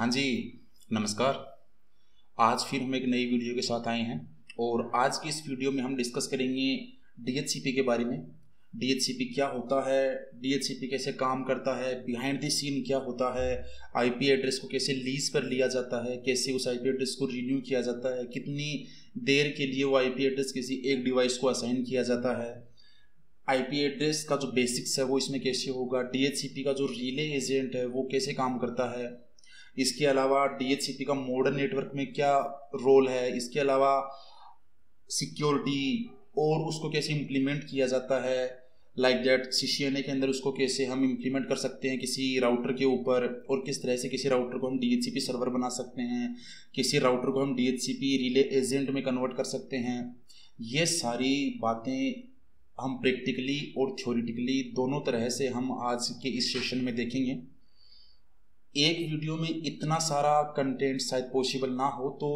हाँ जी, नमस्कार। आज फिर हम एक नई वीडियो के साथ आए हैं और आज की इस वीडियो में हम डिस्कस करेंगे DHCP के बारे में। DHCP क्या होता है, DHCP कैसे काम करता है, बिहाइंड द सीन क्या होता है, IP एड्रेस को कैसे लीज पर लिया जाता है, कैसे उस IP एड्रेस को रिन्यू किया जाता है, कितनी देर के लिए वो IP एड्रेस किसी एक डिवाइस को असाइन किया जाता है, IP एड्रेस का जो बेसिक्स है वो इसमें कैसे होगा, DHCP का जो रिले एजेंट है वो कैसे काम करता है, इसके अलावा DHCP का मॉडर्न नेटवर्क में क्या रोल है, इसके अलावा सिक्योरिटी और उसको कैसे इम्प्लीमेंट किया जाता है, लाइक दैट CCNA के अंदर उसको कैसे हम इम्प्लीमेंट कर सकते हैं किसी राउटर के ऊपर, और किस तरह से किसी राउटर को हम DHCP सर्वर बना सकते हैं, किसी राउटर को हम DHCP रिले एजेंट में कन्वर्ट कर सकते हैं। ये सारी बातें हम प्रैक्टिकली और थ्योरेटिकली दोनों तरह से हम आज के इस सेशन में देखेंगे। एक वीडियो में इतना सारा कंटेंट शायद पॉसिबल ना हो, तो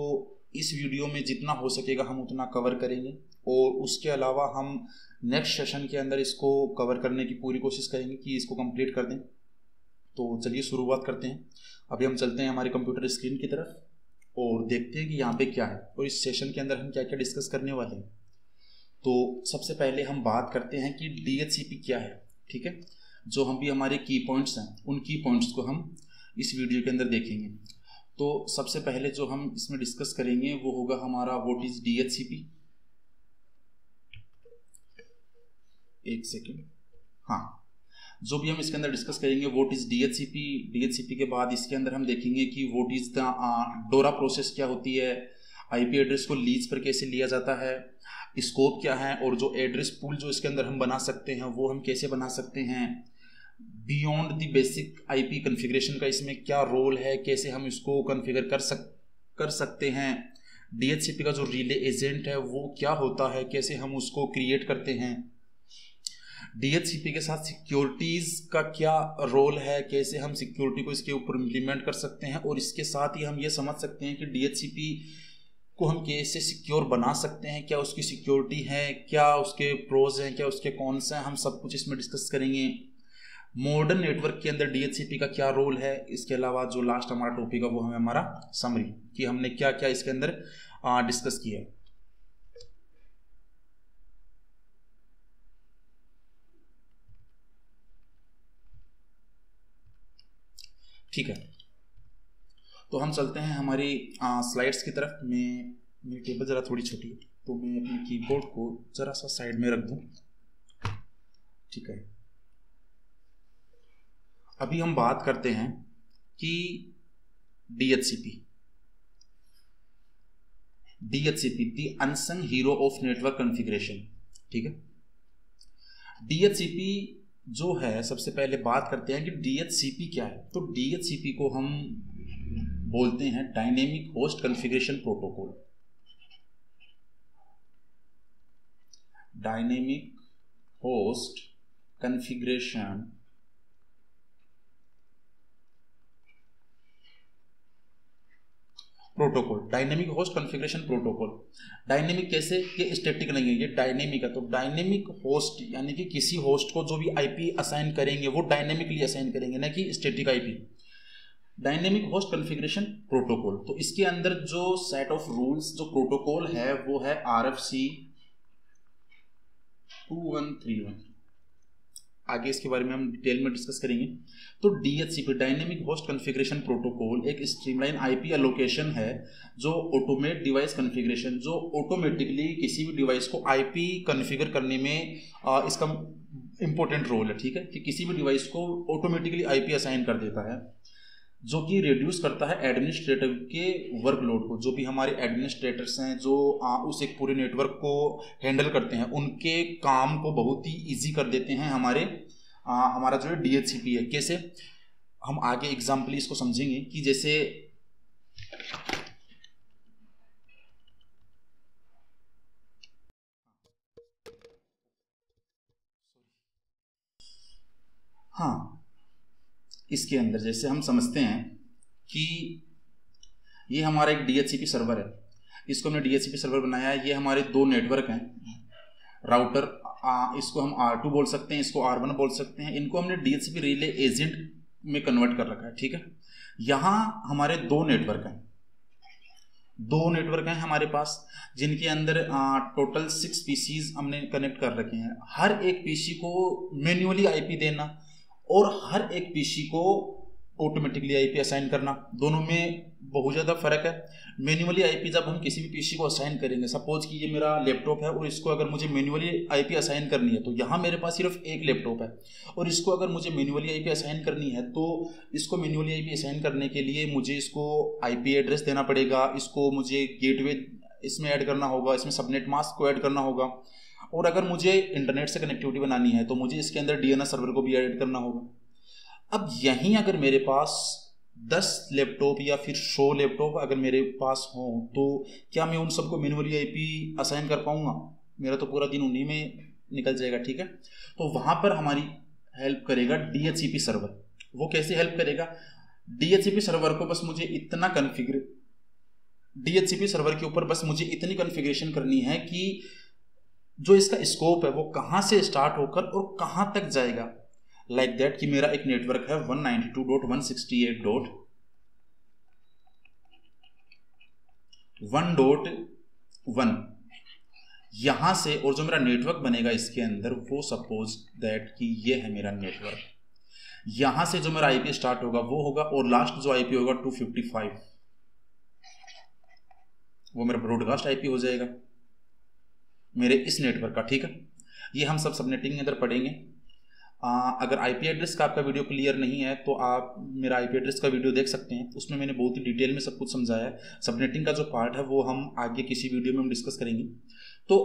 इस वीडियो में जितना हो सकेगा हम उतना कवर करेंगे और उसके अलावा हम नेक्स्ट सेशन के अंदर इसको कवर करने की पूरी कोशिश करेंगे कि इसको कंप्लीट कर दें। तो चलिए शुरुआत करते हैं। अभी हम चलते हैं हमारे कंप्यूटर स्क्रीन की तरफ और देखते हैं कि यहाँ पे क्या है और इस सेशन के अंदर हम क्या क्या डिस्कस करने वाले हैं। तो सबसे पहले हम बात करते हैं कि DHCP क्या है, ठीक है। जो हम भी हमारे की पॉइंट्स हैं उन की पॉइंट्स को हम इस वीडियो के अंदर देखेंगे। तो सबसे पहले जो हम इसमें डिस्कस करेंगे वो होगा हमारा व्हाट इज DHCP। एक सेकेंड, हाँ, जो भी हम इसके अंदर डिस्कस करेंगे व्हाट इज DHCP के बाद इसके अंदर हम देखेंगे कि व्हाट इज द डोरा प्रोसेस क्या होती है, IP एड्रेस को लीज पर कैसे लिया जाता है, स्कोप क्या है, और जो एड्रेस पूल जो इसके अंदर हम बना सकते हैं वो हम कैसे बना सकते हैं, beyond the basic IP configuration का इसमें क्या रोल है, कैसे हम इसको कॉन्फ़िगर कर सकते हैं, DHCP का जो रिले एजेंट है वो क्या होता है, कैसे हम उसको क्रिएट करते हैं, DHCP के साथ सिक्योरिटीज़ का क्या रोल है, कैसे हम सिक्योरिटी को इसके ऊपर इम्प्लीमेंट कर सकते हैं, और इसके साथ ही हम ये समझ सकते हैं कि DHCP को हम कैसे सिक्योर बना सकते हैं, क्या उसकी सिक्योरिटी है, क्या उसके प्रोज हैं, क्या उसके कॉन्स हैं, हम सब कुछ इसमें डिस्कस करेंगे। मॉडर्न नेटवर्क के अंदर DHCP का क्या रोल है, इसके अलावा जो लास्ट हमारा टॉपिक है वो हमें हमारा समरी कि हमने क्या क्या इसके अंदर डिस्कस किया है। ठीक है, तो हम चलते हैं हमारी स्लाइड्स की तरफ। मेरी टेबल ज़रा थोड़ी छोटी है तो मैं अपने कीबोर्ड को ज़रा सा साइड में रख दूं, ठीक है। अभी हम बात करते हैं कि DHCP the unsung hero of network configuration, ठीक है। DHCP जो है, सबसे पहले बात करते हैं कि DHCP क्या है। तो DHCP को हम बोलते हैं dynamic host configuration protocol. Dynamic host configuration protocol, dynamic host configuration protocol. Dynamic कैसे, ये स्टैटिक नहीं है, ये डायनेमिक है। तो डायनेमिक होस्ट यानी कि किसी होस्ट को जो भी IP असाइन करेंगे वो डायनेमिकली असाइन करेंगे, ना कि static IP। Dynamic host configuration protocol, तो इसके अंदर जो सेट ऑफ रूल्स, जो प्रोटोकॉल है वो है RFC 2131। आगे इसके बारे में हम डिटेल में डिस्कस करेंगे। तो DHCP dynamic host configuration protocol एक स्ट्रीमलाइन IP एलोकेशन है जो ऑटोमेट डिवाइस कॉन्फ़िगरेशन, जो ऑटोमेटिकली किसी भी डिवाइस को IP कॉन्फ़िगर करने में इसका इंपॉर्टेंट रोल है, ठीक है, कि किसी भी डिवाइस को ऑटोमेटिकली IP असाइन कर देता है, जो कि रिड्यूस करता है एडमिनिस्ट्रेटर के वर्कलोड को। जो भी हमारे एडमिनिस्ट्रेटर्स हैं जो उस एक पूरे नेटवर्क को हैंडल करते हैं, उनके काम को बहुत ही इजी कर देते हैं हमारा जो है DHCP है। कैसे, हम आगे एग्जाम्पल इसको समझेंगे कि जैसे हाँ, इसके अंदर जैसे हम समझते हैं कि ये हमारा एक DHCP सर्वर है, इसको हमने DHCP सर्वर बनाया है। ये हमारे दो नेटवर्क हैं, राउटर, इसको हम R2 बोल सकते हैं, इसको R1 बोल सकते हैं। इनको हमने DHCP रिले एजेंट में कन्वर्ट कर रखा है, ठीक है। यहाँ हमारे दो नेटवर्क हैं हमारे पास, जिनके अंदर टोटल 6 पीसीज हमने कनेक्ट कर रखे हैं। हर एक पीसी को मैन्युअली आईपी देना और हर एक पीसी को ऑटोमेटिकली आईपी असाइन करना, दोनों में बहुत ज़्यादा फर्क है। मैन्युअली आईपी जब हम किसी भी पीसी को असाइन करेंगे, सपोज कि ये मेरा लैपटॉप है और इसको अगर मुझे मैन्युअली आईपी असाइन करनी है, तो यहाँ मेरे पास सिर्फ एक लैपटॉप है और इसको अगर मुझे मैन्युअली आईपी असाइन करनी है, तो इसको मैन्युअली आईपी असाइन करने के लिए मुझे इसको आईपी एड्रेस देना पड़ेगा, इसको मुझे गेटवे इसमें ऐड करना होगा, इसमें सबनेट मास्क को ऐड करना होगा, और अगर मुझे इंटरनेट से कनेक्टिविटी बनानी है तो मुझे इसके अंदर डीएनएस सर्वर को भी ऐड करना होगा। अब यहीं अगर मेरे पास 10 लैपटॉप या फिर 100 लैपटॉप अगर मेरे पास हो, तो क्या मैं उन सबको मैन्युअली आईपी असाइन कर पाऊंगा? मेरा तो पूरा दिन उन्हीं में निकल जाएगा, ठीक है। तो वहां पर हमारी हेल्प करेगा DHCP सर्वर। वो कैसे हेल्प करेगा? DHCP सर्वर को बस मुझे इतना DHCP सर्वर के ऊपर बस मुझे इतनी कॉन्फ़िगरेशन करनी है कि जो इसका स्कोप है वो कहाँ से स्टार्ट होकर और कहाँ तक जाएगा। लाइक दैट कि मेरा एक नेटवर्क है 192.168.1.1 यहां से, और जो मेरा नेटवर्क बनेगा इसके अंदर वो सपोज दैट कि ये है मेरा नेटवर्क। यहां से जो मेरा आईपी स्टार्ट होगा वो होगा, और लास्ट जो आईपी होगा 255, वो मेरा ब्रॉडकास्ट आईपी हो जाएगा मेरे इस नेटवर्क का, ठीक है। ये हम सब सबनेटिंग के अंदर पढ़ेंगे। अगर आईपी एड्रेस का आपका वीडियो क्लियर नहीं है तो आप मेरा आईपी एड्रेस का वीडियो देख सकते हैं, उसमें मैंने बहुत ही डिटेल में सब कुछ समझाया है। सबनेटिंग का जो पार्ट है वो हम आगे किसी वीडियो में हम डिस्कस करेंगे। तो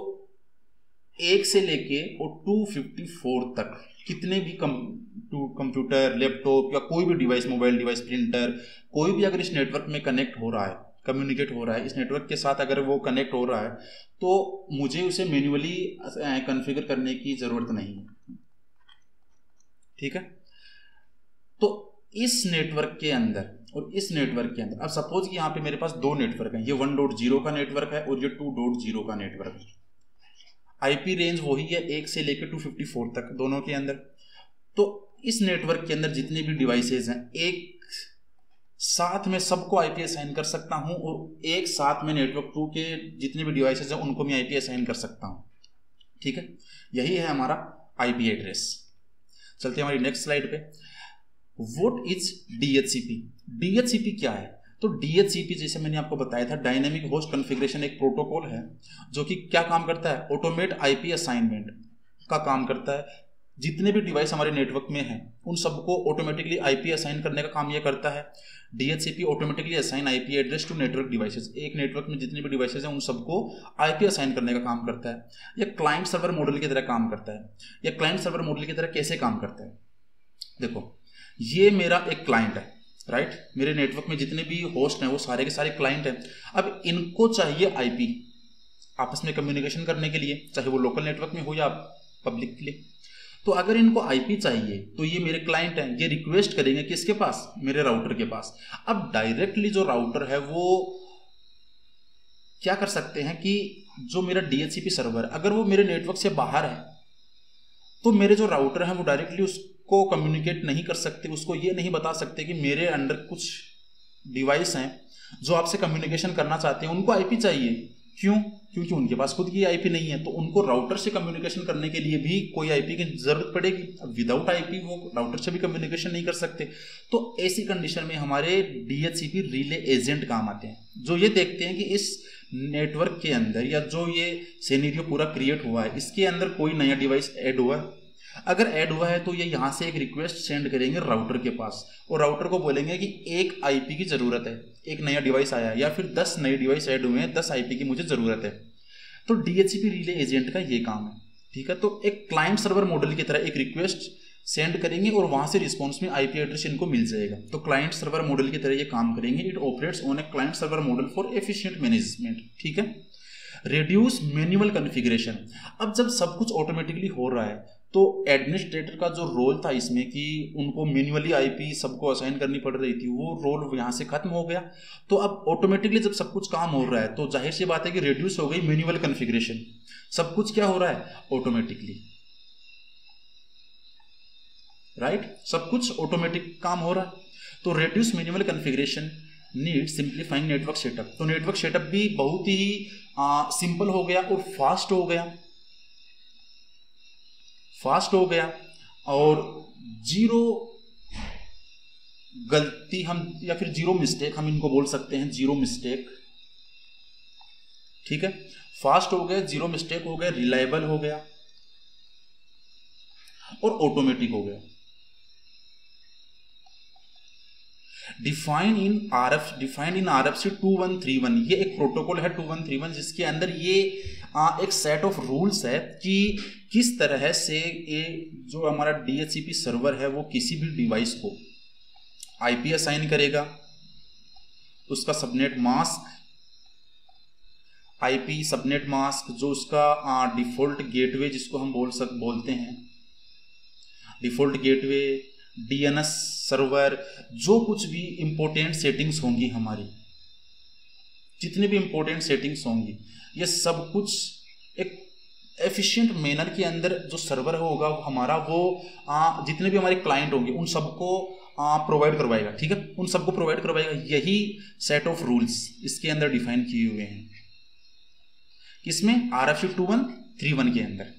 1 से लेके और 254 तक कितने भी कंप्यूटर, लैपटॉप या कोई भी डिवाइस, मोबाइल डिवाइस, प्रिंटर, कोई भी अगर इस नेटवर्क में कनेक्ट हो रहा है, कम्युनिकेट हो रहा है, इस नेटवर्क के साथ अगर वो कनेक्ट हो रहा है, तो मुझे उसे मैन्युअली कॉन्फ़िगर करने की ज़रूरत नहीं है, ठीक है। तो इस नेटवर्क के अंदर और इस नेटवर्क के अंदर, अब सपोज कि यहाँ पे मेरे पास दो नेटवर्क हैं, ये 1.0 का नेटवर्क है और ये 2.0 का नेटवर्क है। आईपी रेंज वही है 1 से लेकर 254 तक दोनों के अंदर। तो इस नेटवर्क के अंदर जितने भी डिवाइसेज हैं, एक साथ में सबको आईपी असाइन कर सकता हूं, और एक साथ में नेटवर्क 2 के जितने भी डिवाइसेज हैं उनको मैं आईपी असाइन कर सकता हूं, ठीक है। यही है हमारा आईपी एड्रेस। चलते हैं हमारी नेक्स्ट स्लाइड पे। What is DHCP? DHCP क्या है? तो DHCP जैसे मैंने आपको बताया था, डायनेमिक होस्ट कॉन्फ़िगरेशन एक प्रोटोकॉल है जो कि क्या काम करता है? ऑटोमेट आईपी असाइनमेंट का काम करता है। जितने भी डिवाइस हमारे नेटवर्क में हैं उन सबको ऑटोमेटिकली आईपी असाइन करने का काम यह करता है। DHCP automatically assign IP address to network devices. एक नेटवर्क में जितने भी डिवाइसेस हैं उन सबको आईपी असाइन करने का काम करता है। यह क्लाइंट सर्वर मॉडल की तरह काम करता है। यह क्लाइंट सर्वर मॉडल की तरह कैसे काम करता है? देखो, ये मेरा एक क्लाइंट है, राइट। मेरे नेटवर्क में जितने भी होस्ट हैं वो सारे के सारे क्लाइंट हैं। अब इनको चाहिए आईपी आपस में कम्युनिकेशन करने के लिए, चाहे वो लोकल नेटवर्क में हो या पब्लिक के लिए। तो अगर इनको आईपी चाहिए तो ये मेरे क्लाइंट हैं, ये रिक्वेस्ट करेंगे किसके पास? मेरे राउटर के पास। अब डायरेक्टली जो राउटर है वो क्या कर सकते हैं कि जो मेरा DHCP सर्वर, अगर वो मेरे नेटवर्क से बाहर है तो मेरे जो राउटर हैं वो डायरेक्टली उसको कम्युनिकेट नहीं कर सकते, उसको ये नहीं बता सकते कि मेरे अंडर कुछ डिवाइस हैं जो आपसे कम्युनिकेशन करना चाहते हैं, उनको आईपी चाहिए। क्यों? क्योंकि उनके पास खुद की आईपी नहीं है, तो उनको राउटर से कम्युनिकेशन करने के लिए भी कोई आईपी की जरूरत पड़ेगी। विदाउट आईपी वो राउटर से भी कम्युनिकेशन नहीं कर सकते। तो ऐसी कंडीशन में हमारे DHCP रिले एजेंट काम आते हैं, जो ये देखते हैं कि इस नेटवर्क के अंदर या जो ये सिनेरियो पूरा क्रिएट हुआ है इसके अंदर कोई नया डिवाइस ऐड हुआ है। अगर ऐड हुआ है तो ये यहाँ से एक रिक्वेस्ट सेंड करेंगे राउटर के पास, और राउटर को बोलेंगे कि एक आईपी की ज़रूरत है, एक नया डिवाइस आया है, या फिर 10 नए डिवाइस ऐड हुए हैं, 10 आईपी की मुझे ज़रूरत है। तो DHCP रिले एजेंट का ये काम है, ठीक है। तो एक क्लाइंट सर्वर मॉडल की तरह एक रिक्वेस्ट सेंड करेंगे और वहाँ से रिस्पॉन्स में आईपी एड्रेस इनको मिल जाएगा। तो क्लाइंट सर्वर मॉडल की तरह ये काम करेंगे। It operates on a client server model for efficient management, ठीक है। Reduce manual configuration. अब जब सब कुछ ऑटोमेटिकली हो रहा है तो एडमिनिस्ट्रेटर का जो रोल था इसमें कि उनको मैन्युअली आईपी सबको असाइन करनी पड़ रही थी, वो रोल यहाँ से खत्म हो गया। तो अब ऑटोमेटिकली जब सब कुछ काम हो रहा है तो जाहिर सी बात है कि रिड्यूस हो गई मैन्युअल कॉन्फ़िगरेशन। सब कुछ क्या हो रहा है? Automatically, right. सब कुछ ऑटोमेटिक काम हो रहा है। तो reduce minimal configuration need simplifying network setup. तो नेटवर्क सेटअप भी बहुत ही सिंपल हो गया और फास्ट हो गया, और जीरो गलती हम या फिर जीरो मिस्टेक हम इनको बोल सकते हैं, जीरो मिस्टेक, ठीक है। फास्ट हो गया, जीरो मिस्टेक हो गया, रिलायबल हो गया और ऑटोमेटिक हो गया। डिफाइंड इन आरएफसी 2131, ये एक प्रोटोकॉल है 2131 जिसके अंदर ये एक सेट ऑफ रूल्स है कि किस तरह से ये जो हमारा डीएचसीपी सर्वर है वो किसी भी डिवाइस को आईपी असाइन करेगा, उसका subnet mask, IP subnet mask, जो उसका डिफॉल्ट गेटवे जिसको हम बोलते हैं डिफॉल्ट गेटवे, डीएनएस सर्वर, जो कुछ भी इंपॉर्टेंट सेटिंग्स होंगी हमारी, जितने भी इंपॉर्टेंट सेटिंग्स होंगी, ये सब कुछ एक एफिशिएंट मैनर के अंदर जो सर्वर होगा हमारा वो जितने भी हमारे क्लाइंट होंगे उन सबको प्रोवाइड करवाएगा, ठीक है, उन सबको प्रोवाइड करवाएगा। यही सेट ऑफ रूल्स इसके अंदर डिफाइन किए हुए हैं, किसमें, आरएफसी 2131 के अंदर।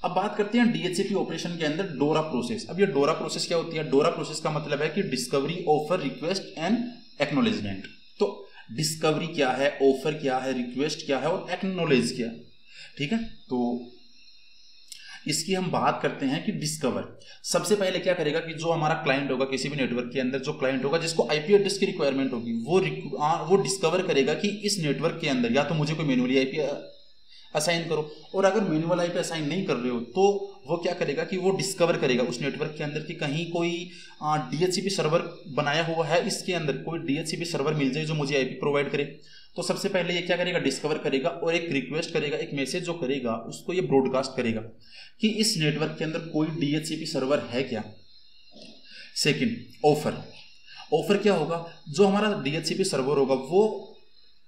अब बात करते हैं डीएचसीपी ऑपरेशन के अंदर डोरा प्रोसेस। अब ये डोरा प्रोसेस क्या होती है? डोरा प्रोसेस का मतलब है कि discovery, offer, request and acknowledgement. तो डिस्कवरी क्या है, ऑफर क्या है, रिक्वेस्ट क्या है और एक्नॉलेज क्या है, ठीक है। तो इसकी हम बात करते हैं कि डिस्कवर सबसे पहले क्या करेगा कि जो हमारा क्लाइंट होगा किसी भी नेटवर्क के अंदर, जो क्लाइंट होगा जिसको आईपी एड्रेस की रिक्वायरमेंट होगी वो डिस्कवर करेगा कि इस नेटवर्क के अंदर या तो मुझे कोई मैन्युअली आईपी असाइन करो, और अगर मैनुअल आईपी असाइन नहीं कर रहे हो तो वो क्या करेगा कि वो डिस्कवर करेगा उस नेटवर्क के अंदर कि कहीं कोई डीएचसीपी सर्वर बनाया हुआ है, इसके अंदर कोई डीएचसीपी सर्वर मिल जाए जो मुझे आईपी प्रोवाइड करे। तो सबसे पहले ये क्या करेगा, डिस्कवर करेगा और एक रिक्वेस्ट करेगा, एक मैसेज जो करेगा उसको ये ब्रॉडकास्ट करेगा कि इस नेटवर्क के अंदर कोई डीएचसीपी सर्वर है क्या। सेकेंड, ऑफर क्या होगा, जो हमारा डीएचसीपी सर्वर होगा वो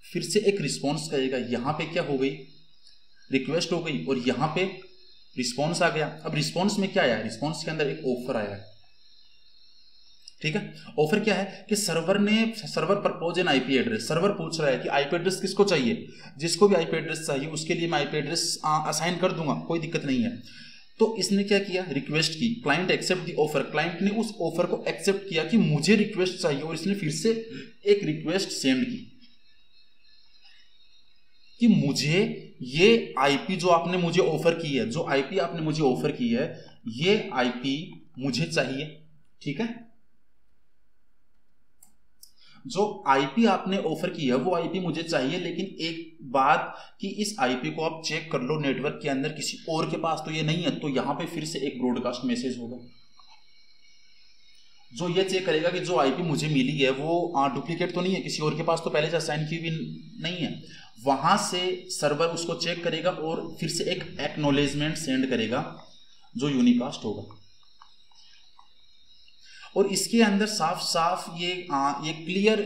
फिर से एक रिस्पॉन्स करेगा। यहाँ पे क्या हो गई, रिक्वेस्ट हो गई और यहाँ पे रिस्पॉन्स आ गया। अब रिस्पॉन्स में क्या आया, रिस्पॉन्स के अंदर एक ऑफर आया, ठीक है। ऑफर क्या है कि server propose N IP address, server पूछ रहा है कि आईपी एड्रेस किसको चाहिए, जिसको भी आईपी एड्रेस चाहिए उसके लिए मैं आईपी एड्रेस असाइन कर दूंगा, कोई दिक्कत नहीं है। तो इसने क्या किया, रिक्वेस्ट की, client accept the offer, client ने उस ऑफर को एक्सेप्ट किया कि मुझे रिक्वेस्ट चाहिए, और इसने फिर से एक रिक्वेस्ट सेंड की कि मुझे ये आईपी जो आपने मुझे ऑफर की है, जो आईपी आपने मुझे ऑफर की है, ये आईपी मुझे चाहिए, ठीक है। जो आईपी आपने ऑफर की है वो आईपी मुझे चाहिए, लेकिन एक बात कि इस आईपी को आप चेक कर लो नेटवर्क के अंदर किसी और के पास तो ये नहीं है। तो यहां पे फिर से एक ब्रॉडकास्ट मैसेज होगा जो ये चेक करेगा कि जो आईपी मुझे मिली है वो डुप्लीकेट तो नहीं है, किसी और के पास तो पहले से असाइन की भी नहीं है। वहां से सर्वर उसको चेक करेगा और फिर से एक एक्नॉलेजमेंट सेंड करेगा जो यूनिकास्ट होगा, और इसके अंदर साफ साफ ये क्लियर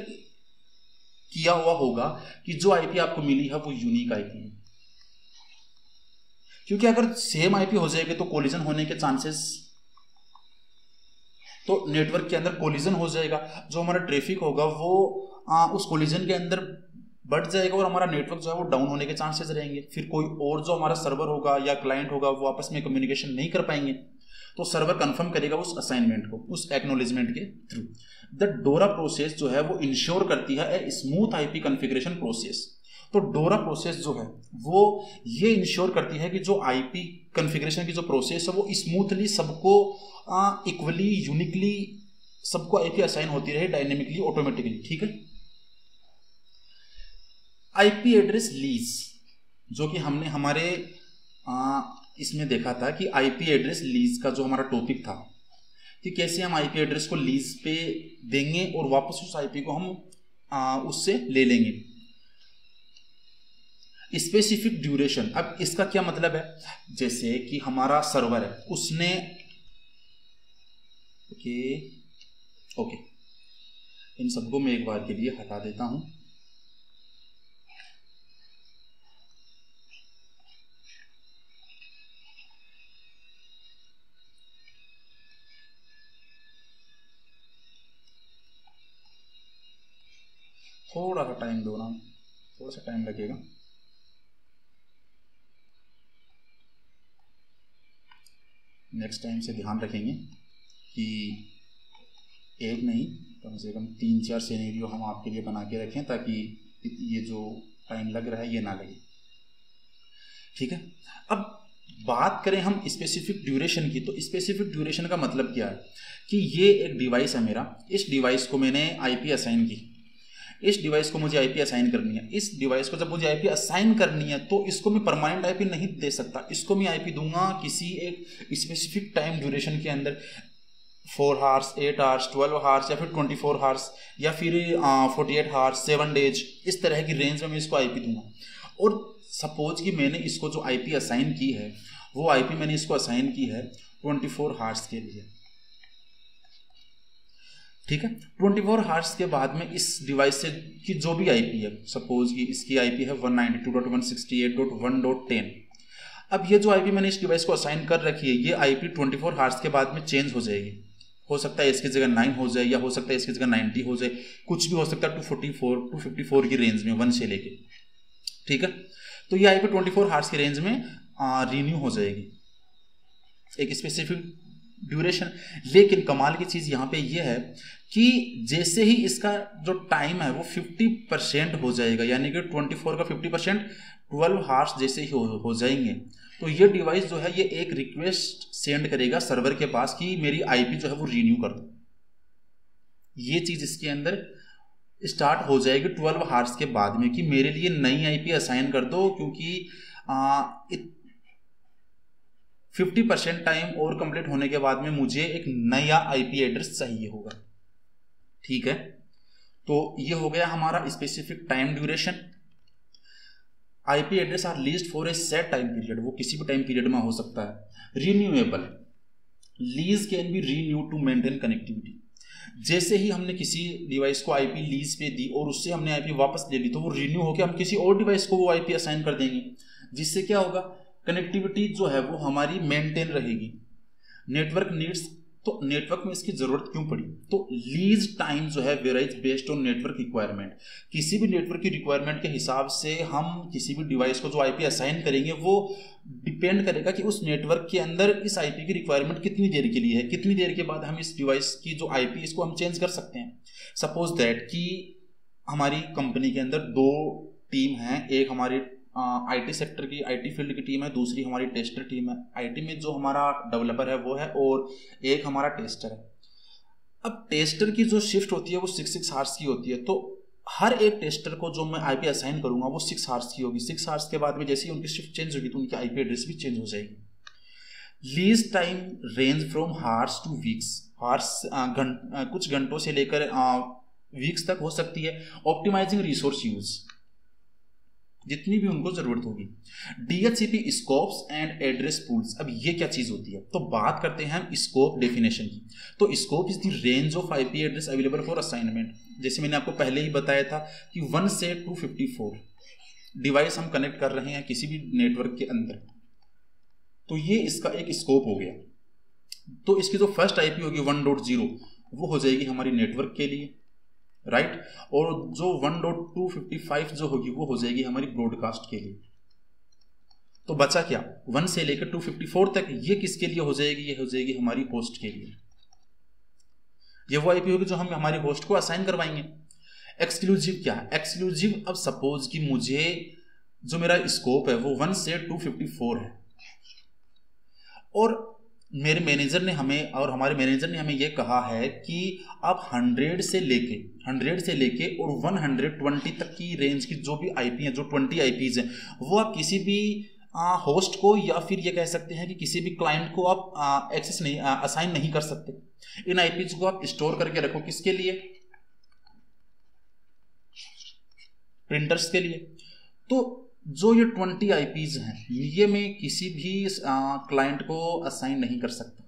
किया हुआ होगा कि जो आईपी आपको मिली है वो यूनिक आईपी है। क्योंकि अगर सेम आईपी हो जाएगी तो कोलिजन होने के चांसेस, तो नेटवर्क के अंदर कोलिजन हो जाएगा, जो हमारा ट्रैफिक होगा वो उस कोलिजन के अंदर बढ़ जाएगा और हमारा नेटवर्क जो है वो डाउन होने के चांसेस रहेंगे। फिर कोई और जो हमारा सर्वर होगा या क्लाइंट होगा वो आपस में कम्युनिकेशन नहीं कर पाएंगे। तो सर्वर कंफर्म करेगा उस असाइनमेंट को उस एक्नॉलेजमेंट के थ्रू। द डोरा प्रोसेस जो है वो इंश्योर करती है a smooth IP configuration process. तो डोरा प्रोसेस जो है वो ये इंश्योर करती है कि जो आईपी कॉन्फ़िगरेशन की जो प्रोसेस है वो स्मूथली सबको इक्वली यूनिकली सबको आईपी असाइन होती रहे, डायनेमिकली, ऑटोमेटिकली, ठीक है। आईपी एड्रेस लीज, जो कि हमने हमारे इसमें देखा था कि आईपी एड्रेस लीज का जो हमारा टॉपिक था कि कैसे हम आईपी एड्रेस को लीज पे देंगे और वापस उस आईपी को हम उससे ले लेंगे। स्पेसिफिक ड्यूरेशन, अब इसका क्या मतलब है, जैसे कि हमारा सर्वर है उसने ओके इन सबको मैं एक बार के लिए हटा देता हूं। थोड़ा सा टाइम दो ना, थोड़ा सा टाइम लगेगा। नेक्स्ट टाइम से ध्यान रखेंगे कि एक नहीं कम से कम 3-4 सिनेरियो हम आपके लिए बना के रखें, ताकि ये जो टाइम लग रहा है ये ना लगे। ठीक है, अब बात करें हम स्पेसिफिक ड्यूरेशन की, तो स्पेसिफिक ड्यूरेशन का मतलब क्या है कि ये एक डिवाइस है मेरा, इस डिवाइस को मैंने आईपी असाइन की, इस डिवाइस को मुझे आईपी असाइन करनी है। इस डिवाइस को जब मुझे आईपी असाइन करनी है तो इसको मैं परमानेंट आईपी नहीं दे सकता, इसको मैं आईपी दूंगा किसी एक स्पेसिफिक टाइम ड्यूरेशन के अंदर, 4 आवर्स, 8 आवर्स, 12 आवर्स, या फिर 24 आवर्स, या फिर 48 आवर्स, 7 डेज, इस तरह की रेंज में मैं इसको आईपी दूंगा। और सपोज कि मैंने इसको जो आईपी असाइन की है, वो आईपी मैंने इसको असाइन की है 24 आवर्स के लिए। ठीक है, 24 आवर्स के बाद में इस डिवाइस से की जो भी आईपी है, सपोज कि इसकी आईपी है 192.168.1.10। अब ये जो आईपी मैंने इस डिवाइस को असाइन कर रखी है, ये आईपी 24 आवर्स के बाद में चेंज हो जाएगी। हो सकता है इसकी जगह 9 हो जाए, या हो सकता है इसकी जगह 90 हो जाए, कुछ भी हो सकता है 254 की रेंज में 1 से लेके। ठीक है, तो ये आईपी 24 आवर्स की रेंज में रिन्यू हो जाएगी, एक स्पेसिफिक ड्यूरेशन। लेकिन कमाल की चीज़ यहाँ पे ये है कि जैसे ही इसका जो टाइम है वो 50% हो जाएगा, यानी कि 24 का 50% 12 आवर्स जैसे ही हो जाएंगे, तो ये डिवाइस जो है ये एक रिक्वेस्ट सेंड करेगा सर्वर के पास कि मेरी आईपी जो है वो रिन्यू कर दो। ये चीज़ इसके अंदर स्टार्ट हो जाएगी 12 आवर्स के बाद में कि मेरे लिए नई आईपी असाइन कर दो, क्योंकि 50% टाइम और कंप्लीट होने के बाद में मुझे एक नया आईपी एड्रेस चाहिए होगा। ठीक है, तो ये हो गया हमारा specific time duration. IP address are leased for a set time period, वो किसी भी टाइम पीरियड में हो सकता है। Renewable, lease can be renew to maintain connectivity. जैसे ही हमने किसी डिवाइस को आईपी लीज पे दी और उससे हमने आईपी वापस ले ली, तो वो रिन्यू होकर हम किसी और डिवाइस को वो आईपी असाइन कर देंगे, जिससे क्या होगा, कनेक्टिविटी जो है वो हमारी मेंटेन रहेगी। नेटवर्क नीड्स, तो नेटवर्क में इसकी जरूरत क्यों पड़ी, तो लीज टाइम जो है varies based on network requirement. किसी भी नेटवर्क की रिक्वायरमेंट के हिसाब से हम किसी भी डिवाइस को जो आईपी असाइन करेंगे वो डिपेंड करेगा कि उस नेटवर्क के अंदर इस आईपी की रिक्वायरमेंट कितनी देर के लिए है, कितनी देर के बाद हम इस डिवाइस की जो आईपी इसको हम चेंज कर सकते हैं। सपोज दैट कि हमारी कंपनी के अंदर 2 टीम हैं, एक हमारी आईटी सेक्टर की, आईटी फील्ड की टीम है, दूसरी हमारी टेस्टर टीम है। आईटी में जो हमारा डेवलपर है वो है, और एक हमारा टेस्टर है। अब टेस्टर की जो शिफ्ट होती है वो 6 आवर्स की होती है, तो हर एक टेस्टर को जो मैं आईपी असाइन करूंगा वो 6 आवर्स की होगी। 6 आवर्स के बाद में जैसे ही उनकी शिफ्ट चेंज होगी तो उनकी आईपी एड्रेस भी चेंज हो जाएगी। Lease time range from hours to weeks, hours कुछ घंटों से लेकर वीक्स तक हो सकती है। ऑप्टिमाइजिंग रिसोर्स यूज, जितनी भी उनको जरूरत होगी। DHCP scopes and address pools, अब ये क्या चीज होती है, तो बात करते हैं हम स्कोप डेफिनेशन की। तो scope is the range of IP address available for assignment. जैसे मैंने आपको पहले ही बताया था कि 1 से 254 डिवाइस हम कनेक्ट कर रहे हैं किसी भी नेटवर्क के अंदर, तो ये इसका एक स्कोप हो गया। तो इसकी जो फर्स्ट आईपी होगी 1.0 वो हो जाएगी हमारी नेटवर्क के लिए, राइट, और जो 1.255 जो होगी वो हो जाएगी हमारी ब्रॉडकास्ट के लिए। तो बचा क्या, 1 से लेकर 254 तक, ये किसके लिए हो जाएगी, ये हो जाएगी हमारी होस्ट के लिए। ये वो आईपी होगी जो हम हमारे होस्ट को असाइन करवाएंगे। एक्सक्लूसिव क्या है, एक्सक्लूसिव, अब सपोज कि मुझे जो मेरा स्कोप है वो 1 से 254 है, और मेरे मैनेजर ने हमें और हमारे मैनेजर ने हमें यह कहा है कि आप 100 से लेके और 120 तक की रेंज की जो भी आईपी हैं, जो 20 आईपीज हैं, वो आप किसी भी होस्ट को या फिर ये कह सकते हैं कि किसी भी क्लाइंट को आप एक्सेस नहीं, असाइन नहीं कर सकते। इन आईपीज को आप स्टोर करके रखो, किसके लिए, प्रिंटर्स के लिए। तो जो ये 20 आईपीज हैं ये मैं किसी भी क्लाइंट को असाइन नहीं कर सकता।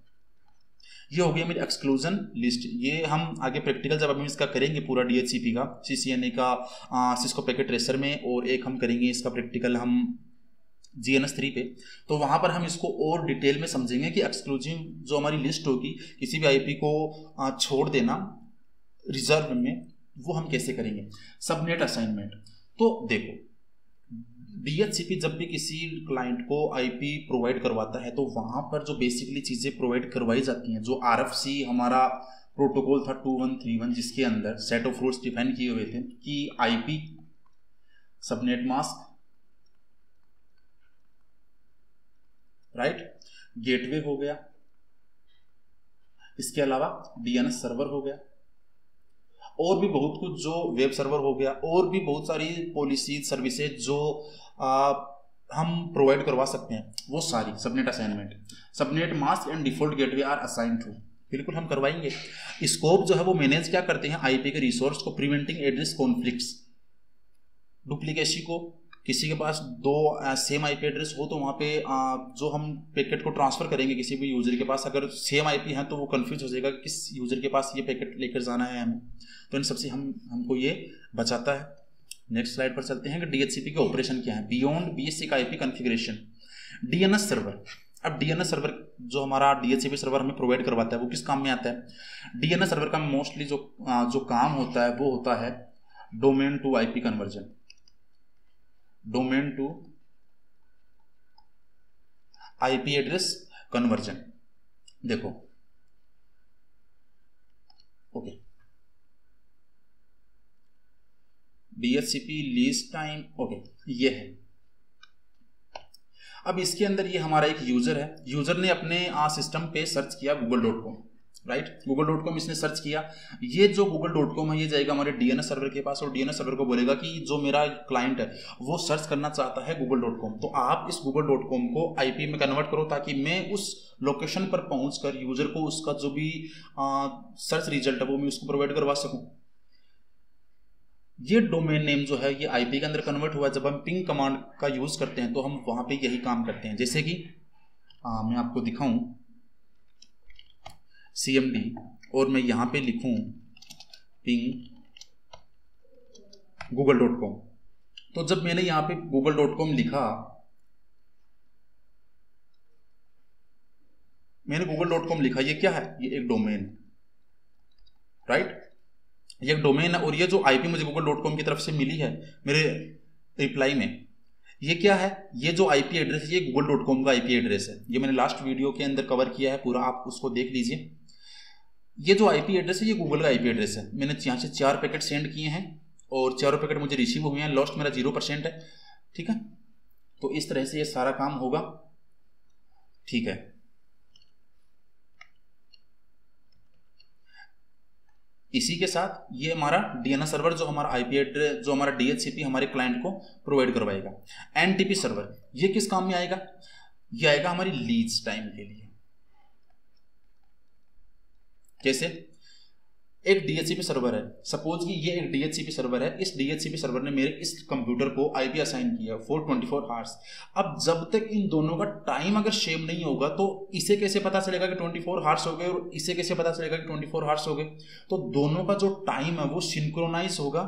ये हो गया मेरी एक्सक्लूजन लिस्ट। ये हम आगे प्रैक्टिकल जब हम इसका करेंगे पूरा डीएचसीपी का, सीसीएनए का, सिस्को पैकेट ट्रेसर में, और एक हम करेंगे इसका प्रैक्टिकल हम GNS3 पे, तो वहाँ पर हम इसको और डिटेल में समझेंगे कि एक्सक्लूसिव जो हमारी लिस्ट होगी, किसी भी आईपी को छोड़ देना रिजर्व में, वो हम कैसे करेंगे? Subnet assignment. तो देखो, डीएचसीपी जब भी किसी क्लाइंट को आईपी प्रोवाइड करवाता है तो वहां पर जो बेसिकली चीजें प्रोवाइड करवाई जाती हैं, जो आरएफसी हमारा प्रोटोकॉल था 2131, जिसके अंदर सेट ऑफ रूल्स डिफाइन किए हुए थे कि IP, subnet mask, right, gateway हो गया, इसके अलावा डीएनएस सर्वर हो गया, और भी बहुत कुछ जो वेब सर्वर हो गया, और भी बहुत सारी पॉलिसी सर्विसेज जो हम प्रोवाइड करवा सकते हैं, वो सारी subnet assignment, subnet mask and default gateway are assign to, बिल्कुल हम करवाएंगे। स्कोप जो है वो मैनेज क्या करते हैं? आईपी के रिसोर्स को, प्रिवेंटिंग एड्रेस कॉन्फ्लिक्ट्स, डुप्लीकेसी को, किसी के पास दो सेम आईपी एड्रेस हो तो वहाँ पे जो हम पैकेट को ट्रांसफर करेंगे किसी भी यूजर के पास, अगर सेम आईपी है तो वो कंफ्यूज हो जाएगा कि किस यूजर के पास ये पैकेट लेकर जाना है हमें, तो इन सबसे हमको ये बचाता है। नेक्स्ट स्लाइड पर चलते हैं कि डीएचसीपी के ऑपरेशन क्या है। बियॉन्ड बीएससी का आईपी कॉन्फ़िगरेशन, डीएनएस सर्वर। अब डीएनएस सर्वर जो हमारा डीएचसीपी सर्वर हमें प्रोवाइड करवाता है वो किस काम में आता है? डीएनएस सर्वर का मोस्टली जो काम होता है वो होता है domain to IP conversion, domain to IP address conversion. देखो, okay, DHCP lease time, okay, ये है। अब इसके अंदर ये हमारा एक यूजर है, यूजर ने अपने सिस्टम पे सर्च किया google.com, राइट, google.com इसने सर्च किया। ये जो google.com है ये जाएगा हमारे डीएनएस सर्वर के पास और डीएनएस सर्वर को बोलेगा कि जो मेरा क्लाइंट है वो सर्च करना चाहता है google.com, तो आप इस google.com को आईपी में कन्वर्ट करो ताकि मैं उस लोकेशन पर पहुंचकर यूजर को उसका जो भी सर्च रिजल्ट है वो मैं उसको प्रोवाइड करवा सकूं। ये डोमेन नेम जो है ये आईपी के अंदर कन्वर्ट हुआ। जब हम पिंग कमांड का यूज करते हैं तो हम वहां पे यही काम करते हैं, जैसे कि मैं आपको दिखाऊं cmd और मैं यहां पे लिखूं पिंग google.com, तो जब मैंने यहां पे google.com लिखा, मैंने google.com लिखा, ये क्या है? ये एक डोमेन, राइट, ये एक डोमेन है। और ये जो आईपी मुझे google.com की तरफ से मिली है मेरे रिप्लाई में, ये क्या है? ये जो आईपी एड्रेस है ये google.com का आईपी एड्रेस है। ये मैंने लास्ट वीडियो के अंदर कवर किया है पूरा, आप उसको देख लीजिए। ये जो आईपी एड्रेस है ये गूगल का आईपी एड्रेस है। मैंने यहाँ से 4 पैकेट सेंड किए हैं और चारों पैकेट मुझे रिसीव हुए हैं, लॉस्ट मेरा 0% है, ठीक है। तो इस तरह से ये सारा काम होगा, ठीक है। इसी के साथ ये हमारा डीएनएस सर्वर जो हमारा आईपी एड्रेस, जो हमारा डीएचसीपी हमारे क्लाइंट को प्रोवाइड करवाएगा। एनटीपी सर्वर ये किस काम में आएगा? ये आएगा हमारी लीज टाइम के लिए। कैसे? एक डीएचसीपी सर्वर है, सपोज कि ये एक डीएचसीपी सर्वर है, इस डीएचसीपी सर्वर ने मेरे इस कंप्यूटर को आईपी असाइन किया फॉर 24 आवर्स। अब जब तक इन दोनों का टाइम अगर सेम नहीं होगा तो इसे कैसे पता चलेगा कि 24 आवर्स हो गए और इसे कैसे पता चलेगा कि 24 आवर्स हो गए? तो दोनों का जो टाइम है वो सिंक्रोनाइज होगा,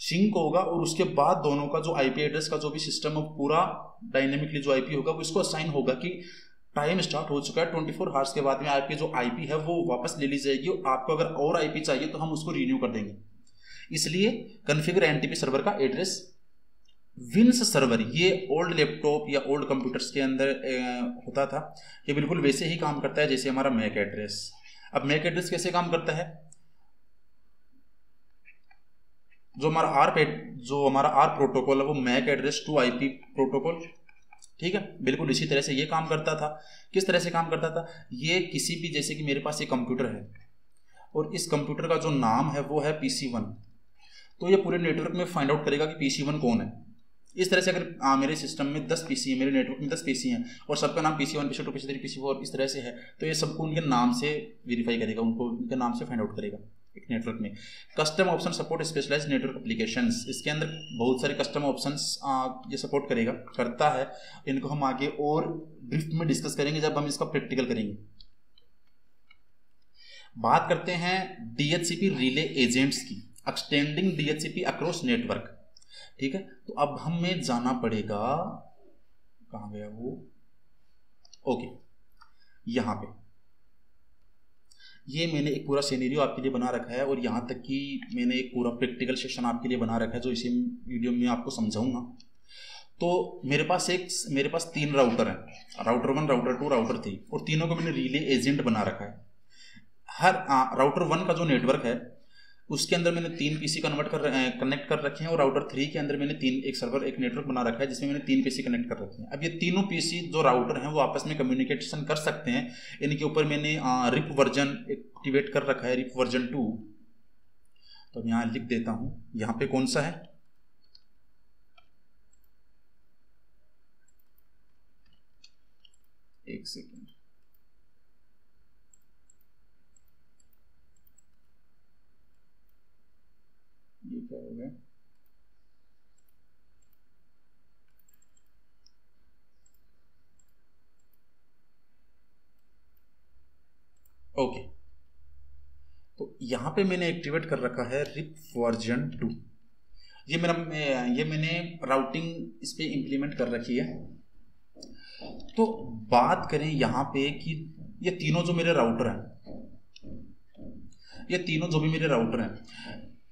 सिंक होगा, और उसके बाद दोनों का जो आईपी एड्रेस का जो भी सिस्टम है पूरा डायनेमिकली जो आईपी होगा वो इसको असाइन होगा कि टाइम स्टार्ट हो चुका है, 24 आवर्स के बाद में आपकी जो आईपी है वो वापस ले ली जाएगी और आपको अगर और आईपी चाहिए तो हम उसको रिन्यू कर देंगे। इसलिए कॉन्फ़िगर एनटीपी सर्वर का एड्रेस विंस सर्वर, ये ओल्ड लैपटॉप या ओल्ड कंप्यूटर्स के अंदर होता था, ये बिल्कुल वैसे ही काम करता है जैसे हमारा मैक एड्रेस। अब मैक एड्रेस कैसे काम करता है? जो हमारा आर प्रोटोकॉल है वो MAC address to IP protocol, ठीक है, बिल्कुल इसी तरह से ये काम करता था। किस तरह से काम करता था? ये किसी भी, जैसे कि मेरे पास एक कंप्यूटर है और इस कंप्यूटर का जो नाम है वो है PC1, तो ये पूरे नेटवर्क में फाइंड आउट करेगा कि PC1 कौन है। इस तरह से अगर मेरे सिस्टम में 10 पीसी है, मेरे नेटवर्क में 10 पीसी हैं और सबका नाम PC1, PC2, PC3, PC4 इस तरह से है, तो ये सबको उनके नाम से वेरीफाई करेगा, उनको उनके नाम से फाइंड आउट करेगा एक नेटवर्क में। Custom option support specialized network applications, इसके अंदर बहुत सारे कस्टम ऑप्शंस ये सपोर्ट करता है। इनको हम आगे और ब्रीफ में डिस्कस करेंगे जब हम इसका प्रैक्टिकल करेंगे। बात करते हैं डीएचसीपी रिले एजेंट्स की, एक्सटेंडिंग डीएचसीपी अक्रॉस नेटवर्क, ठीक है। तो अब हमें जाना पड़ेगा, कहां गया वो, ओके, यहां पे ये मैंने एक पूरा सिनेरियो आपके लिए बना रखा है और यहाँ तक कि मैंने एक पूरा प्रैक्टिकल सेशन आपके लिए बना रखा है जो इसी वीडियो में आपको समझाऊंगा। तो मेरे पास 3 राउटर हैं, राउटर 1, राउटर 2, राउटर 3, और तीनों को मैंने रिले एजेंट बना रखा है। हर राउटर 1 का जो नेटवर्क है उसके अंदर मैंने 3 पीसी कनेक्ट कर रखे हैं, और राउटर 3 के अंदर मैंने एक नेटवर्क बना रखा है जिसमें मैंने 3 पीसी कनेक्ट कर रखे हैं। अब ये तीनों पीसी जो राउटर हैं वो आपस में कम्युनिकेशन कर सकते हैं। इनके ऊपर मैंने रिप वर्जन एक्टिवेट कर रखा है, रिप वर्जन 2। तो मैं यहाँ लिख देता हूँ, यहाँ पे कौन सा है, एक सेकेंड, ये क्या हो गया, ओके। तो यहाँ पे मैंने एक्टिवेट कर रखा है रिप वर्जन 2। ये मैंने राउटिंग इस पे इंप्लीमेंट कर रखी है। तो बात करें यहाँ पे कि ये तीनों जो मेरे राउटर हैं, ये तीनों जो भी मेरे राउटर हैं,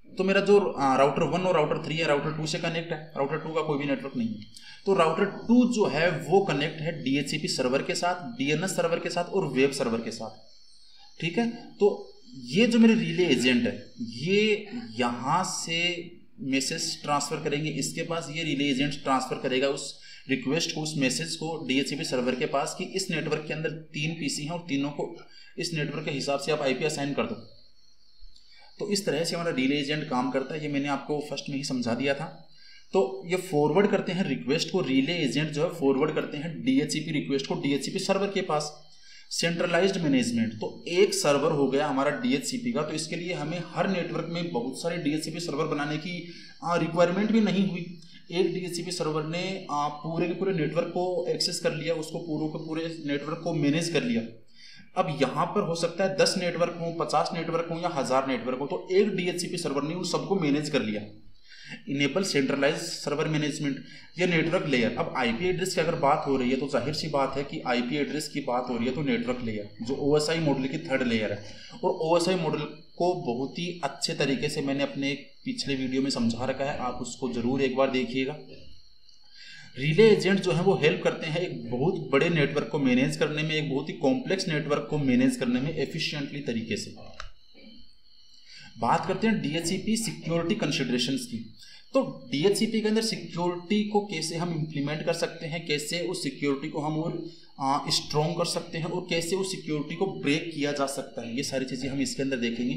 तो मेरा जो राउटर 1 और राउटर 3 है राउटर 2 से कनेक्ट है, राउटर 2 का कोई भी नेटवर्क नहीं है। तो राउटर 2 जो है वो कनेक्ट है DHCP सर्वर के साथ, DNS सर्वर के साथ और वेब सर्वर के साथ, ठीक है। तो ये जो मेरे रिले एजेंट है ये यहाँ से मैसेज ट्रांसफर करेंगे इसके पास, ये रिले एजेंट ट्रांसफर करेगा उस रिक्वेस्ट को, उस मैसेज को DHCP सर्वर के पास कि इस नेटवर्क के अंदर 3 पीसी हैं और तीनों को इस नेटवर्क के हिसाब से आप IP असाइन कर दो। तो इस तरह से हमारा रिले एजेंट काम करता है। ये मैंने आपको फर्स्ट में ही समझा दिया था। तो ये फॉरवर्ड करते हैं रिक्वेस्ट को, रिले एजेंट जो है फॉरवर्ड करते हैं DHCP रिक्वेस्ट को DHCP सर्वर के पास। सेंट्रलाइज्ड मैनेजमेंट, तो एक सर्वर हो गया हमारा DHCP का। तो इसके लिए हमें हर नेटवर्क में बहुत सारे DHCP सर्वर बनाने की रिक्वायरमेंट भी नहीं हुई। एक DHCP सर्वर ने पूरे के पूरे नेटवर्क को एक्सेस कर लिया, उसको पूरे नेटवर्क को मैनेज कर लिया। अब यहाँ पर हो सकता है 10 नेटवर्क हो, 50 नेटवर्क हो या 1000 नेटवर्क हो, तो एक DHCP सर्वर ने उन सबको मैनेज कर लिया। इनेबल सेंट्रलाइज सर्वर मैनेजमेंट, ये नेटवर्क लेयर। अब IP एड्रेस की अगर बात हो रही है तो जाहिर सी बात है कि IP एड्रेस की बात हो रही है तो नेटवर्क लेयर जो OSI मॉडल की 3rd लेयर है। और OSI मॉडल को बहुत ही अच्छे तरीके से मैंने अपने पिछले वीडियो में समझा रखा है, आप उसको जरूर एक बार देखिएगा। रिले एजेंट जो है वो हेल्प करते हैं एक बहुत बड़े नेटवर्क को मैनेज करने में, एक बहुत ही कॉम्प्लेक्स नेटवर्क को मैनेज करने में एफिशिएंटली तरीके से। बात करते हैं DHCP सिक्योरिटी कंसिडरेशंस की। तो DHCP के अंदर सिक्योरिटी को कैसे हम इंप्लीमेंट कर सकते हैं, कैसे उस सिक्योरिटी को हम और स्ट्रॉन्ग कर सकते हैं और कैसे उस सिक्योरिटी को ब्रेक किया जा सकता है, ये सारी चीज़ें हम इसके अंदर देखेंगे।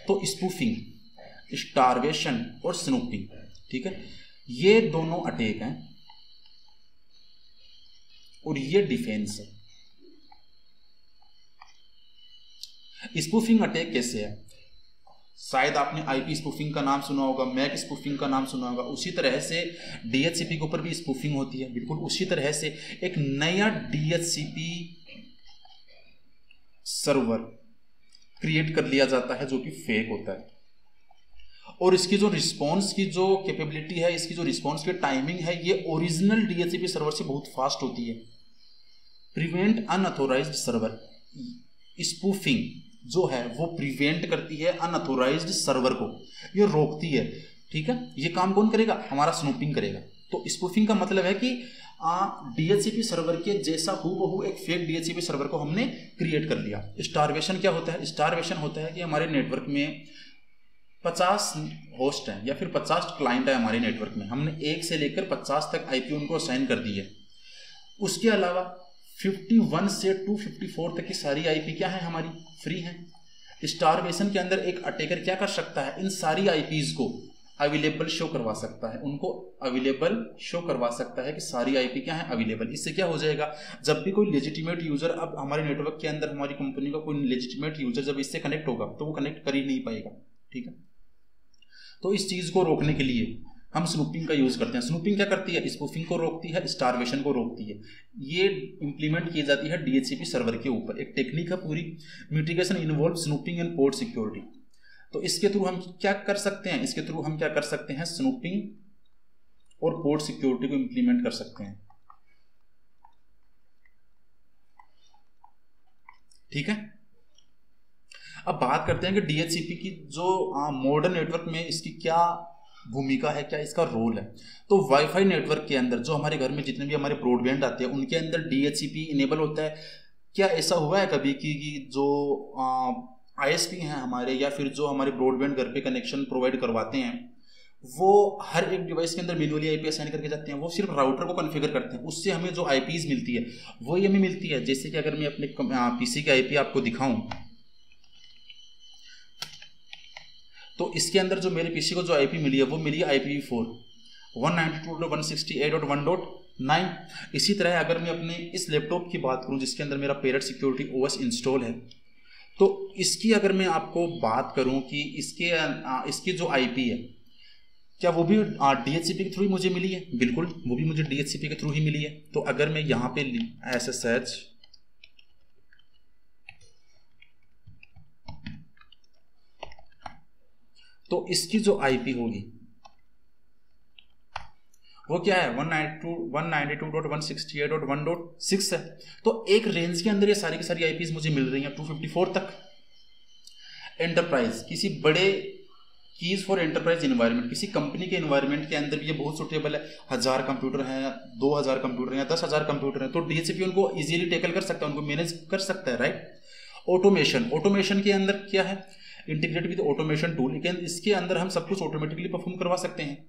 तो स्पूफिंग, स्टारवेशन और स्नूपिंग, ठीक है, ये दोनों अटैक हैं और ये डिफेंस है। स्पूफिंग अटैक कैसे है, शायद आपने IP स्पूफिंग का नाम सुना होगा, मैक स्पूफिंग का नाम सुना होगा। उसी तरह से DHCP के ऊपर भी स्पूफिंग होती है। बिल्कुल उसी तरह से एक नया DHCP सर्वर क्रिएट कर लिया जाता है जो कि फेक होता है, और इसकी जो रिस्पॉन्स की जो कैपेबिलिटी है, इसकी जो रिस्पॉन्स की टाइमिंग है, ये ओरिजिनल DHCP सर्वर से बहुत फास्ट होती है। प्रिवेंट अनऑथोराइज्ड सर्वर, स्पूफिंग जो है वो प्रिवेंट करती है अनऑथोराइज्ड सर्वर को, ये रोकती है, ठीक है। ये काम कौन करेगा, हमारा स्नूपिंग करेगा। तो स्पूफिंग का मतलब है कि DHCP सर्वर के जैसा हूबहू एक फेक DHCP सर्वर को हमने क्रिएट कर लिया। स्टारवेशन क्या होता है, स्टारवेशन होता है कि हमारे नेटवर्क में 50 होस्ट हैं या फिर 50 क्लाइंट है हमारे नेटवर्क में, हमने 1 से लेकर 50 तक IP उनको असाइन कर दी है। उसके अलावा 51 से 254 तक की सारी IP क्या है, हमारी फ्री है। स्टारवेशन के अंदर एक अटैकर क्या कर सकता है, इन सारी IPs को अवेलेबल शो करवा सकता है, उनको अवेलेबल शो करवा सकता है कि सारी IP क्या है, अवेलेबल। इससे क्या हो जाएगा, जब भी कोई लेजिटिमेट यूजर, अब हमारे नेटवर्क के अंदर हमारी कंपनी का कोई लेजिटिमेट यूजर जब इससे कनेक्ट होगा तो वो कनेक्ट कर ही नहीं पाएगा, ठीक है। तो इस चीज़ को रोकने के लिए हम स्नूपिंग का यूज़ करते हैं। स्नूपिंग क्या करती है, स्पूफिंग को रोकती है, स्टारवेशन को रोकती है। ये इंप्लीमेंट की जाती है DHCP सर्वर के ऊपर। एक टेक्निक है पूरी, mitigation involve snooping and port security. तो इसके थ्रू हम क्या कर सकते हैं, इसके थ्रू हम क्या कर सकते हैं, स्नूपिंग और पोर्ट सिक्योरिटी को इंप्लीमेंट कर सकते हैं, ठीक है। अब बात करते हैं कि DHCP की जो मॉडर्न नेटवर्क में इसकी क्या भूमिका है, क्या इसका रोल है। तो वाईफाई नेटवर्क के अंदर जो हमारे घर में जितने भी हमारे ब्रॉडबैंड आते हैं उनके अंदर DHCP इनेबल होता है। क्या ऐसा हुआ है कभी कि जो ISP हैं हमारे, या फिर जो हमारे ब्रॉडबैंड घर पे कनेक्शन प्रोवाइड करवाते हैं, वो हर एक डिवाइस के अंदर मैन्युअली IP असाइन करके जाते हैं? वो सिर्फ राउटर को कॉन्फ़िगर करते हैं, उससे हमें जो IPs मिलती है वही हमें मिलती है। जैसे कि अगर मैं अपने PC की IP आपको दिखाऊं, तो इसके अंदर जो मेरे PC को जो IP मिली है वो मिली है IPv4 192.168.1.9। इसी तरह अगर मैं अपने इस लैपटॉप की बात करूं जिसके अंदर मेरा पेरेंट सिक्योरिटी OS इंस्टॉल है, तो इसकी अगर मैं आपको बात करूं कि इसकी जो IP है, क्या वो भी DHCP के थ्रू ही मुझे मिली है? बिल्कुल, वो भी मुझे DHCP के थ्रू ही मिली है। तो अगर मैं यहाँ पे SSH तो इसकी जो IP होगी वो क्या है 192.168.1.6 है। तो एक रेंज के अंदर ये सारी की सारी IPs मुझे मिल रही हैं 254 तक। एंटरप्राइज, किसी बड़े कीज फॉर एंटरप्राइज इन्वायरमेंट, किसी कंपनी के इन्वायरमेंट के अंदर भी ये बहुत सुटेबल है। 1000 कंप्यूटर हैं, 2000 कंप्यूटर हैं, 10,000 कंप्यूटर हैं, तो DHCP उनको इजीली टेकल कर सकता है, उनको मैनेज कर सकता है, राइट। ऑटोमेशन के अंदर क्या है, इंटीग्रेट विद ऑटोमेशन टूल, इसके अंदर हम सब कुछ ऑटोमेटिकली परफॉर्म करवा सकते हैं।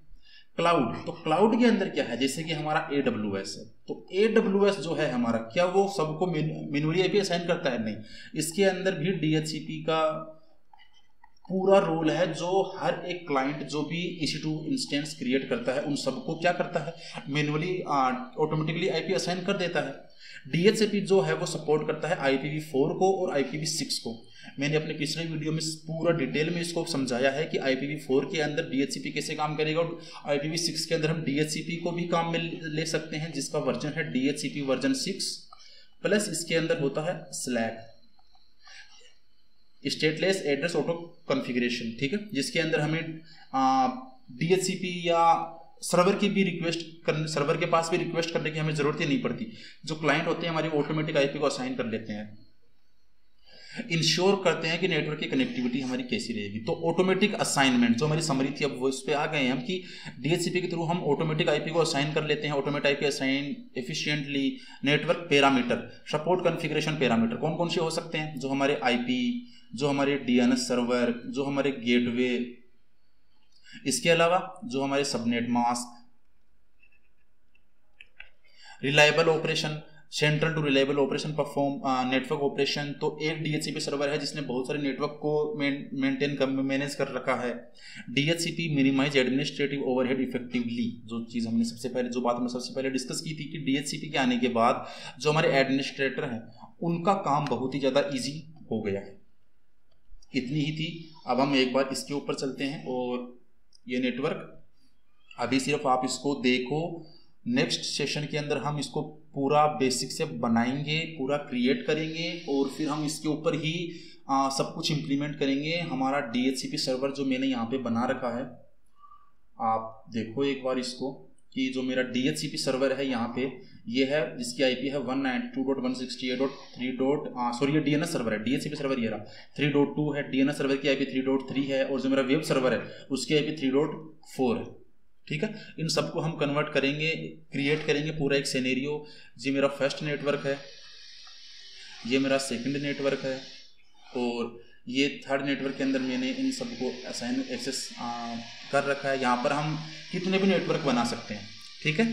क्लाउड, तो क्लाउड के अंदर क्या है, जैसे कि हमारा AWS है, तो AWS जो है हमारा, क्या वो सबको मैन्युअली IP असाइन करता है? नहीं, इसके अंदर भी DHCP का पूरा रोल है, जो हर एक क्लाइंट जो भी EC2 इंस्टेंस क्रिएट करता है उन सबको क्या करता है, मैन्युअली ऑटोमेटिकली IP असाइन कर देता है। DHCP जो है वो सपोर्ट करता है IPv4 को और IPv6 को। मैंने अपने पिछले वीडियो में पूरा डिटेल में इसको समझाया है कि IPv4 के अंदर DHCP कैसे काम करेगा, और IPv6 के अंदर हम DHCP को भी काम में ले सकते हैं, जिसका वर्जन है DHCP वर्जन 6 प्लस इसके अंदर होता है slack, stateless address auto configuration, ठीक है, जिसके अंदर हमें DHCP या सर्वर की भी रिक्वेस्ट करने, सर्वर के पास भी रिक्वेस्ट करने की हमें जरूरत ही नहीं पड़ती। जो क्लाइंट होते हैं हमारे ऑटोमेटिक IP को असाइन कर लेते हैं। इंश्योर करते हैं कि नेटवर्क की कनेक्टिविटी हमारी कैसी रहेगी। तो ऑटोमेटिक असाइनमेंट जो हमारी समरी थी, अब वो इस पर आ गए हैं हम कि DHCP के थ्रू हम ऑटोमेटिक IP को असाइन कर लेते हैं। Automatic IP assign efficiently. Network parameter, support configuration parameter कौन कौन से हो सकते हैं, जो हमारे IP, जो हमारे DNS सर्वर, जो हमारे गेटवे, इसके अलावा जो हमारे subnet mask, reliable operation, central to reliable operation perform network operation. तो एक DHCP सर्वर है जिसने बहुत सारे नेटवर्क को मैनेज कर रखा है। DHCP minimize administrative overhead effectively, जो चीज़ हमने सबसे पहले, जो बात हमने सबसे पहले डिस्कस की थी कि DHCP के आने के बाद जो हमारे एडमिनिस्ट्रेटर हैं उनका काम बहुत ही ज़्यादा ईजी हो गया है। इतनी ही थी। अब हम एक बार इसके ऊपर चलते हैं, और ये नेटवर्क अभी सिर्फ आप इसको देखो, नेक्स्ट सेशन के अंदर हम इसको पूरा बेसिक से बनाएंगे, पूरा क्रिएट करेंगे, और फिर हम इसके ऊपर ही सब कुछ इम्प्लीमेंट करेंगे। हमारा DHCP सर्वर जो मैंने यहाँ पे बना रखा है, आप देखो एक बार इसको, कि जो मेरा DHCP सर्वर है यहाँ पे ये है, जिसकी IP है 192.168.3. ये DNS सर्वर है। DHCP सर्वर ये रहा 3.2 है, DNS सर्वर की IP 3.3 है, और जो मेरा वेब सर्वर है उसकी IP 3.4 है, ठीक है। इन सबको हम कन्वर्ट करेंगे, क्रिएट करेंगे पूरा एक सिनेरियो। ये मेरा फर्स्ट नेटवर्क है, ये मेरा सेकंड नेटवर्क है, और ये थर्ड नेटवर्क के अंदर मैंने इन सबको असाइन एक्सेस कर रखा है। यहाँ पर हम कितने भी नेटवर्क बना सकते हैं, ठीक है।